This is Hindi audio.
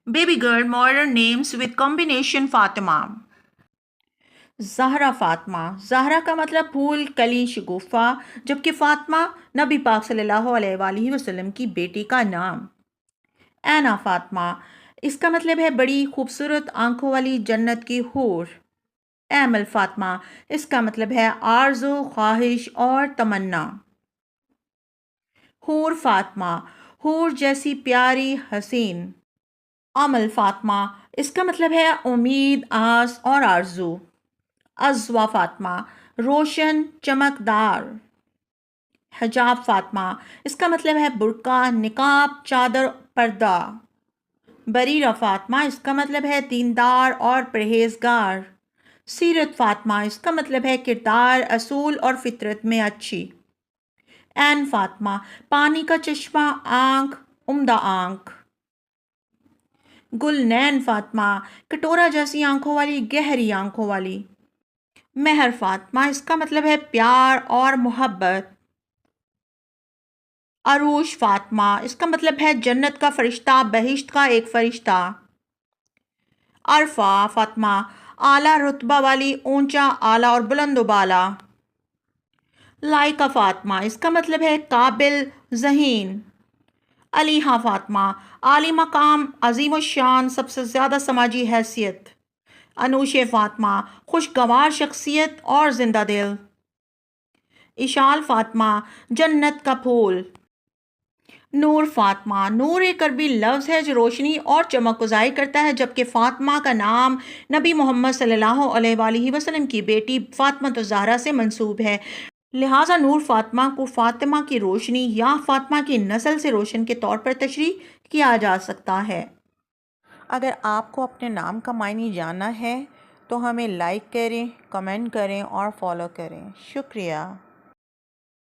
Baby girl modern names with combination Fatima. Zahra Fatima. Zahra का मतलब फूल कली शगुफ़ा, जबकि फ़ातिमा नबी पाक सल्लल्लाहु अलैहि वसल्लम की बेटी का नाम। ऐना फ़ातिमा, इसका मतलब है बड़ी खूबसूरत आंखों वाली जन्नत की हूर। एमल फ़ातिमा, इसका मतलब है आरज़ू, ख्वाहिश और तमन्ना। हूर फ़ातिमा, हूर जैसी प्यारी हसीन। अमल फ़ातिमा, इसका मतलब है उम्मीद, आस और आरज़ू। अज़वा फ़ातिमा, रोशन चमकदार। हिजाब फ़ातिमा, इसका मतलब है बुर्का, निकाब, चादर, पर्दा। बरीरा फ़ातिमा, इसका मतलब है दीनदार और परहेजगार। सीरत फ़ातिमा, इसका मतलब है किरदार, असूल और फितरत में अच्छी। ऐन फ़ातिमा, पानी का चश्मा, आँख, उम्दा आँख। गुलनैन फ़ातिमा, कटोरा जैसी आंखों वाली, गहरी आंखों वाली। महर फ़ातिमा, इसका मतलब है प्यार और मोहब्बत। अरूश फ़ातिमा, इसका मतलब है जन्नत का फरिश्ता, बहिश्त का एक फरिश्ता। अरफा फ़ातिमा, आला रुतबा वाली, ऊंचा, आला और बुलंदोबाला। लाइका फ़ातिमा, इसका मतलब है काबिल, ज़हीन। अलीहा फ़ातिमा, आली मकाम, अजीम शान, सबसे ज़्यादा समाजी हैसियत। अनूशे फ़ातिमा, खुशगवार शख्सियत और जिंदा दिल। इशाल फ़ातिमा, जन्नत का फूल। नूर फ़ातिमा, नूर एक अरबी लफ्ज़ है जो रोशनी और चमक को ज़ाहिर करता है, जबकि फ़ातिमा का नाम नबी मोहम्मद सल्लल्लाहु अलैहि वसल्लम की बेटी फ़ातिमा ज़हरा से मंसूब है। लिहाजा नूर फ़ातिमा को फ़ातिमा की रोशनी या फ़ातिमा की नस्ल से रोशन के तौर पर तशरीह किया जा सकता है। अगर आपको अपने नाम का मायने जानना है तो हमें लाइक करें, कमेंट करें और फॉलो करें। शुक्रिया।